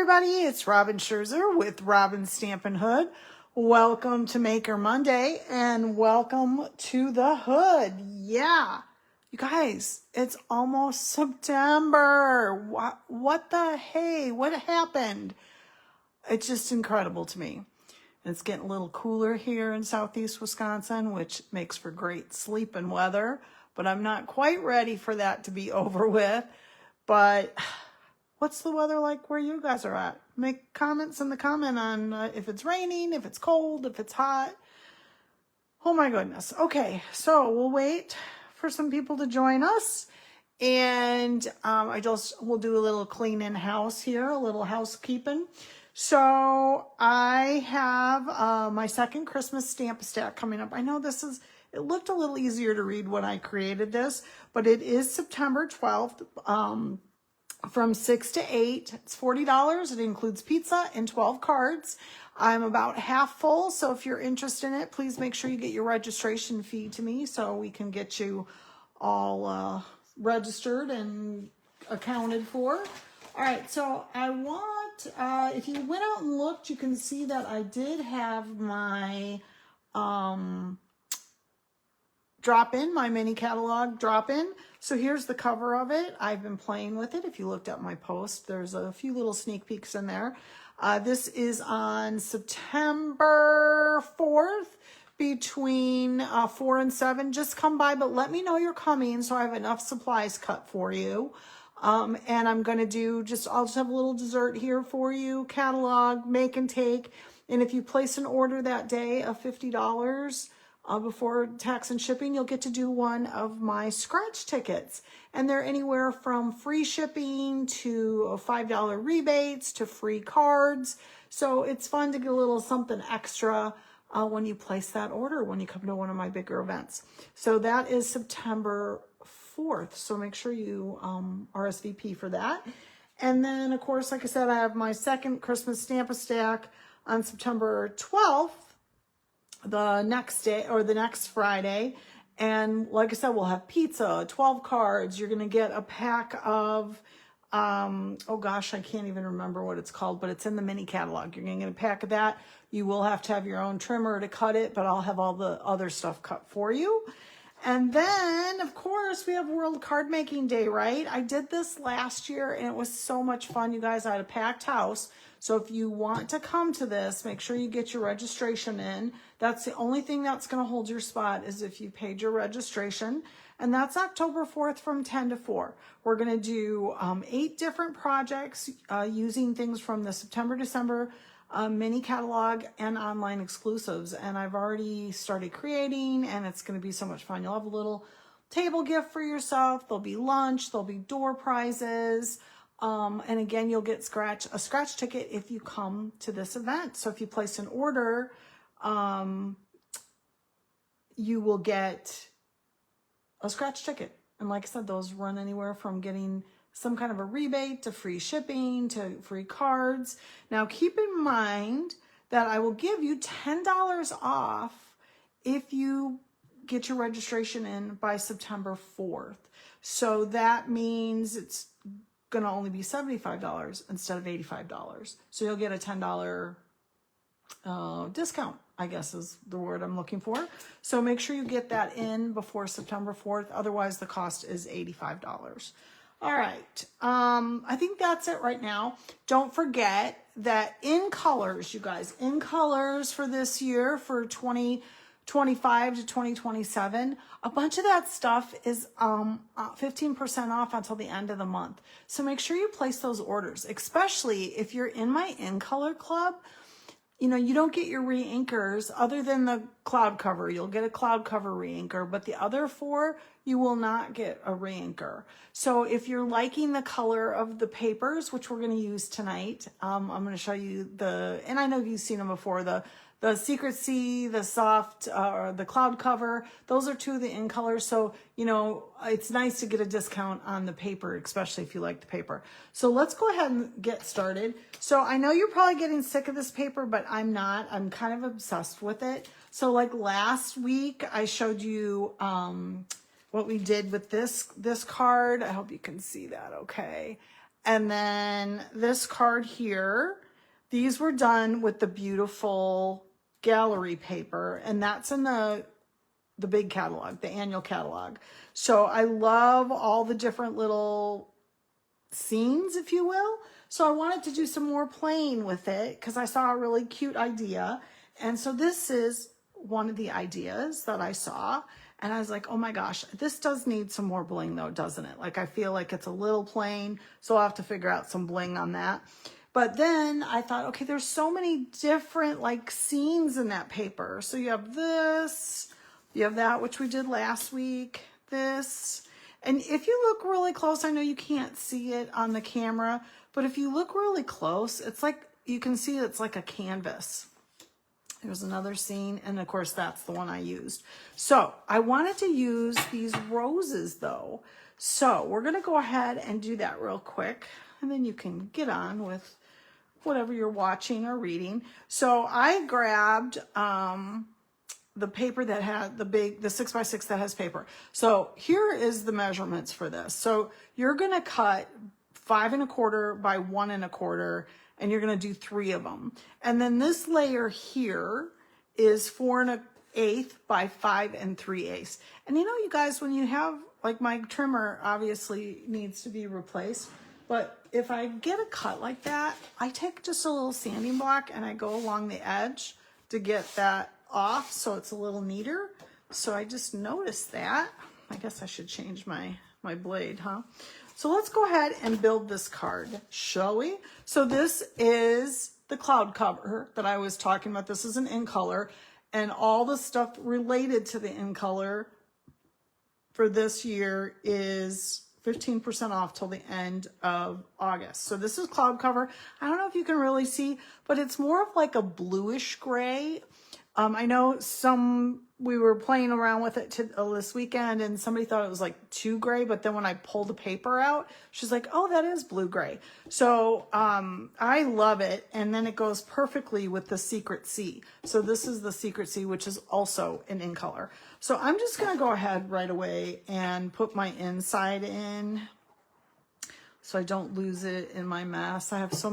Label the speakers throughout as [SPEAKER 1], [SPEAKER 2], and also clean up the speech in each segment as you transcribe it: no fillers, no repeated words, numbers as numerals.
[SPEAKER 1] everybody, it's Robin Scherzer with Robin Stampin' Hood. Welcome to Maker Monday and welcome to the hood. Yeah, you guys, it's almost September. What the hey, what happened? It's just incredible to me. It's getting a little cooler here in southeast Wisconsin, which makes for great sleeping weather, but I'm not quite ready for that to be over with. But what's the weather like where you guys are at? Make comments in the comment on if it's raining, if it's cold, if it's hot. Oh my goodness. Okay, so we'll wait for some people to join us. And we'll do a little clean in house here, a little housekeeping. So I have my second Christmas stamp stack coming up. I know it looked a little easier to read when I created this, but it is September 12th. From 6 to 8, it's $40. It includes pizza and 12 cards. I'm about half full, so if you're interested in it, please make sure you get your registration fee to me so we can get you all registered and accounted for. All right, so I want, if you went out and looked, you can see that I did have my drop-in, my mini catalog drop-in. So here's the cover of it. I've been playing with it. If you looked at my post, there's a few little sneak peeks in there. This is on September 4th between 4 and 7. Just come by, but let me know you're coming so I have enough supplies cut for you. And I'm going to I'll just have a little dessert here for you, catalog, make and take. And if you place an order that day of $50, before tax and shipping, you'll get to do one of my scratch tickets. And they're anywhere from free shipping to $5 rebates to free cards. So it's fun to get a little something extra when you place that order, when you come to one of my bigger events. So that is September 4th. So make sure you RSVP for that. And then, of course, like I said, I have my second Christmas Stamp-A-Stack on September 12th. The next day or the next Friday. And like I said, we'll have pizza, 12 cards. You're going to get a pack of, oh gosh, I can't even remember what it's called, but it's in the mini catalog. You're going to get a pack of that. You will have to have your own trimmer to cut it, but I'll have all the other stuff cut for you. And then, of course, we have World Card Making Day, right? I did this last year and it was so much fun, you guys. I had a packed house. So if you want to come to this, make sure you get your registration in. That's the only thing that's going to hold your spot is if you paid your registration. And that's October 4th from 10 to 4. We're going to do 8 different projects using things from the September-December mini catalog and online exclusives. And I've already started creating and it's going to be so much fun. You'll have a little table gift for yourself. There'll be lunch. There'll be door prizes. And again, you'll get a scratch ticket if you come to this event. So if you place an order, you will get a scratch ticket. And like I said, those run anywhere from getting some kind of a rebate to free shipping to free cards. Now, keep in mind that I will give you $10 off if you get your registration in by September 4th. So that means it's going to only be $75 instead of $85. So you'll get a $10 discount, I guess is the word I'm looking for. So make sure you get that in before September 4th. Otherwise, the cost is $85. All right. I think that's it right now. Don't forget that in colors, you guys, in colors for this year, for 2025 to 2027, a bunch of that stuff is 15% off until the end of the month. So make sure you place those orders, especially if you're in my In Color Club. You know, you don't get your re-inkers other than the cloud cover. You'll get a cloud cover re-inker, but the other 4, you will not get a re-inker. So if you're liking the color of the papers, which we're going to use tonight, I'm going to show you and I know you've seen them before, the Secret Sea, the soft, or the cloud cover. Those are 2 of the in colors. So, you know, it's nice to get a discount on the paper, especially if you like the paper. So let's go ahead and get started. So I know you're probably getting sick of this paper, but I'm not. I'm kind of obsessed with it. So like last week, I showed you what we did with this card. I hope you can see that okay. And then this card here, these were done with the beautiful gallery paper, and that's in the big catalog, the annual catalog. So I love all the different little scenes, if you will. So I wanted to do some more playing with it because I saw a really cute idea. And so this is one of the ideas that I saw. And I was like, oh my gosh, this does need some more bling though, doesn't it? Like I feel like it's a little plain, so I'll have to figure out some bling on that. But then I thought, okay, there's so many different like scenes in that paper. So you have this, you have that, which we did last week, this. And if you look really close, I know you can't see it on the camera, but if you look really close, it's like, you can see it's like a canvas. There's another scene, and of course that's the one I used. So I wanted to use these roses though. So we're gonna go ahead and do that real quick, and then you can get on with whatever you're watching or reading. So I grabbed the paper that had the 6x6 that has paper. So here is the measurements for this. So you're gonna cut 5 1/4 by 1 1/4, and you're gonna do 3 of them. And then this layer here is 4 1/8 by 5 3/8. And you know, you guys, when you have, like my trimmer obviously needs to be replaced, but if I get a cut like that, I take just a little sanding block and I go along the edge to get that off so it's a little neater. So I just noticed that. I guess I should change my blade, huh? So let's go ahead and build this card, shall we? So this is the cloud cover that I was talking about. This is an in color, and all the stuff related to the in color for this year is 15% off till the end of August. So this is cloud cover. I don't know if you can really see, but it's more of like a bluish gray. I know we were playing around with it this weekend, and somebody thought it was like too gray, but then when I pulled the paper out, she's like, oh, that is blue gray. So I love it, and then it goes perfectly with the Secret Sea. So this is the Secret Sea, which is also an in color. So I'm just gonna go ahead right away and put my inside in so I don't lose it in my mess. I have so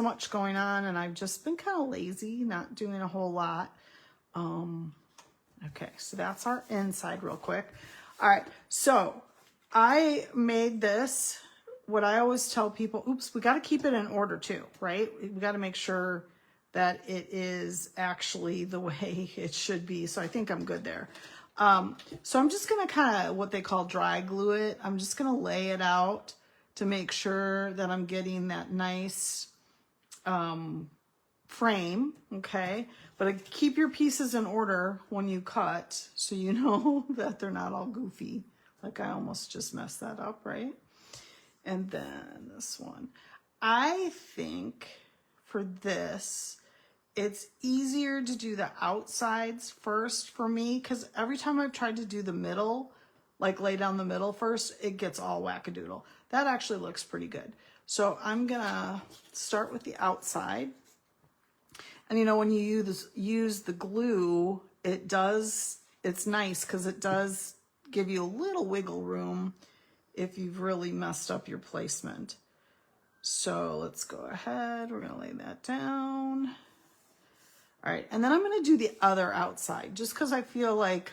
[SPEAKER 1] much going on, and I've just been kind of lazy, not doing a whole lot. Okay, so that's our inside real quick. All right, so I made this, what I always tell people, oops, we got to keep it in order too, right? We got to make sure that it is actually the way it should be. So I think I'm good there. So I'm just going to kind of what they call dry glue it. I'm just going to lay it out to make sure that I'm getting that nice frame, okay? But keep your pieces in order when you cut so you know that they're not all goofy. Like I almost just messed that up, right? And then this one. I think for this, it's easier to do the outsides first for me, because every time I've tried to do the middle, like lay down the middle first, it gets all wackadoodle. That actually looks pretty good. So I'm gonna start with the outside. And you know, when you use the glue, it's nice because it does give you a little wiggle room if you've really messed up your placement. So let's go ahead, we're gonna lay that down. All right, and then I'm gonna do the other outside just because I feel like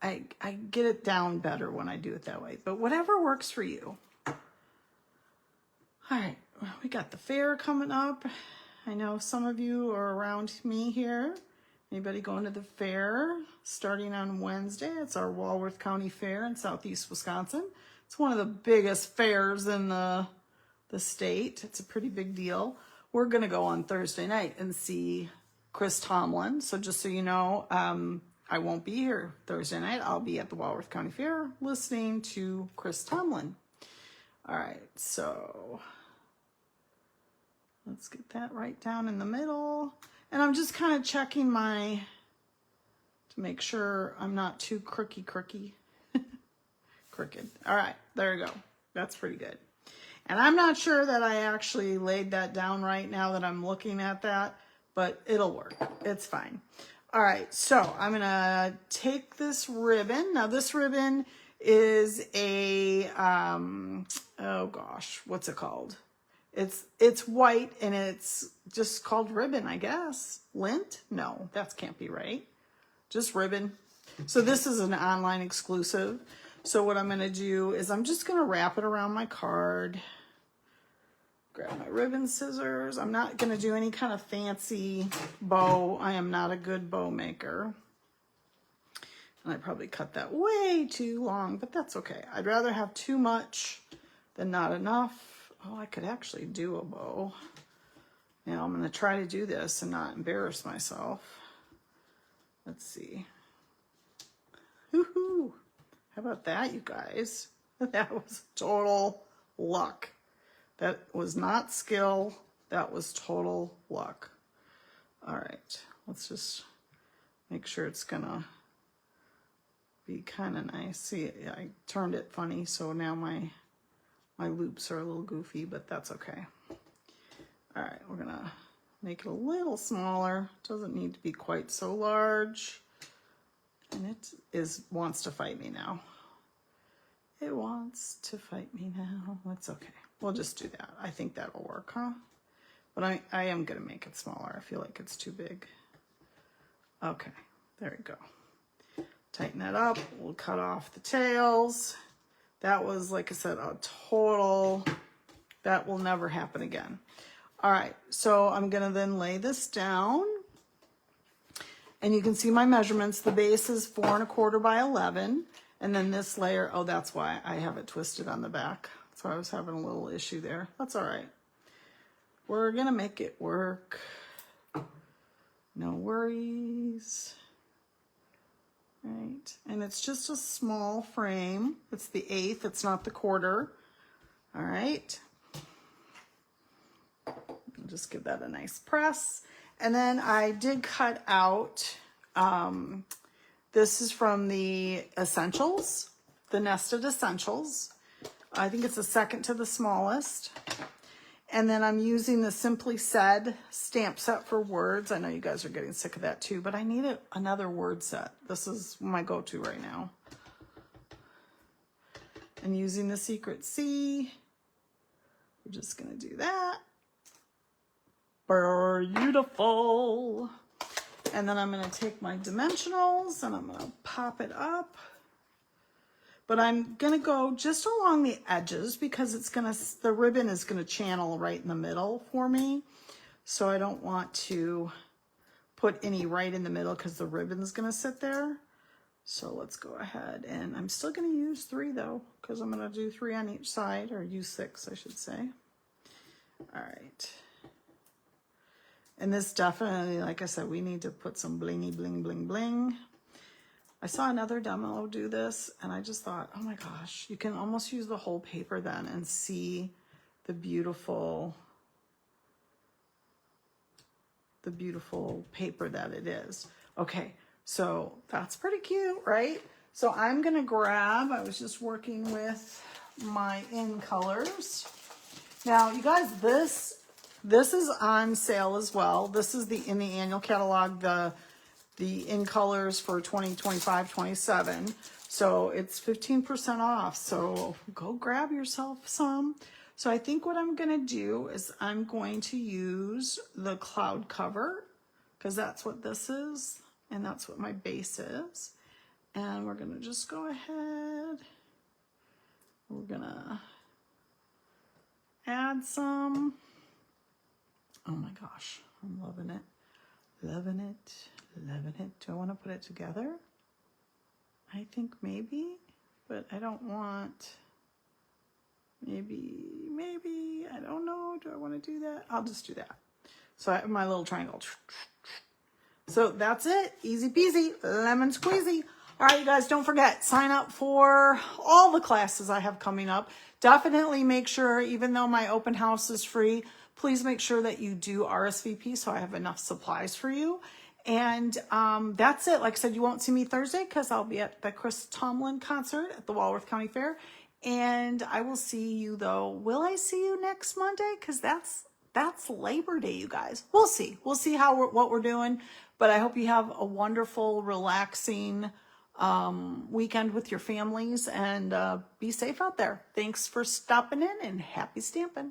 [SPEAKER 1] I get it down better when I do it that way, but whatever works for you. All right, we got the fair coming up. I know some of you are around me here. Anybody going to the fair starting on Wednesday? It's our Walworth County Fair in Southeast Wisconsin. It's one of the biggest fairs in the state. It's a pretty big deal. We're going to go on Thursday night and see Chris Tomlin. So just so you know, I won't be here Thursday night. I'll be at the Walworth County Fair listening to Chris Tomlin. All right, so let's get that right down in the middle. And I'm just kind of checking to make sure I'm not too crooked. All right, there you go. That's pretty good. And I'm not sure that I actually laid that down right now that I'm looking at that, but it'll work. It's fine. All right, so I'm gonna take this ribbon. Now this ribbon is a, oh gosh, what's it called? It's white and it's just called ribbon, I guess. Lint? No, that can't be right. Just ribbon. So this is an online exclusive. So what I'm going to do is I'm just going to wrap it around my card. Grab my ribbon scissors. I'm not going to do any kind of fancy bow. I am not a good bow maker. And I probably cut that way too long, but that's okay. I'd rather have too much than not enough. Oh, I could actually do a bow. Now I'm going to try to do this and not embarrass myself. Let's see. Woohoo! How about that, you guys? That was total luck. That was not skill. That was total luck. All right, let's just make sure it's gonna be kind of nice. See, I turned it funny, so now my loops are a little goofy, but that's okay. All right, we're gonna make it a little smaller. Doesn't need to be quite so large. And it wants to fight me now. It wants to fight me now. It's okay. We'll just do that. I think that'll work, huh? But I am going to make it smaller. I feel like it's too big. Okay, there we go. Tighten that up. We'll cut off the tails. That was, like I said, a total, that will never happen again. All right, so I'm going to then lay this down. And you can see my measurements. The base is 4 1/4 by 11. And then this layer, oh, that's why I have it twisted on the back. So I was having a little issue there. That's all right. We're going to make it work. No worries. Right. And it's just a small frame. It's the 1/8. It's not the 1/4. All right. I'll just give that a nice press. And then I did cut out, this is from the Essentials, the Nested Essentials. I think it's the second to the smallest. And then I'm using the Simply Said stamp set for words. I know you guys are getting sick of that too, but I need another word set. This is my go-to right now. I'm using the Secret C. We're just gonna do that. Beautiful. And then I'm going to take my dimensionals and I'm going to pop it up. But I'm going to go just along the edges because it's going to, the ribbon is going to channel right in the middle for me. So I don't want to put any right in the middle because the ribbon is going to sit there. So let's go ahead, and I'm still going to use 3 though, because I'm going to do 3 on each side, or use 6, I should say. All right. And this definitely, like I said, we need to put some blingy, bling, bling, bling. I saw another demo do this, and I just thought, oh my gosh, you can almost use the whole paper then and see the beautiful paper that it is. Okay, so that's pretty cute, right? So I'm gonna grab, I was just working with my in colors. Now, you guys, this is on sale as well. This is in the annual catalog, the in colors for 2025-27. So it's 15% off. So go grab yourself some. So I think what I'm gonna do is I'm going to use the cloud cover, because that's what this is, and that's what my base is. And we're gonna just go ahead. We're gonna add some. Oh my gosh, I'm loving it. Loving it, loving it. Do I want to put it together? I think maybe, but I don't want, maybe, I don't know. Do I want to do that? I'll just do that. So I have my little triangle. So that's it. Easy peasy, lemon squeezy. All right, you guys, don't forget, sign up for all the classes I have coming up. Definitely make sure, even though my open house is free, please make sure that you do RSVP so I have enough supplies for you. And that's it. Like I said, you won't see me Thursday because I'll be at the Chris Tomlin concert at the Walworth County Fair. And I will see you, though. Will I see you next Monday? Because that's Labor Day, you guys. We'll see. We'll see what we're doing. But I hope you have a wonderful, relaxing weekend with your families, and be safe out there. Thanks for stopping in, and happy stamping.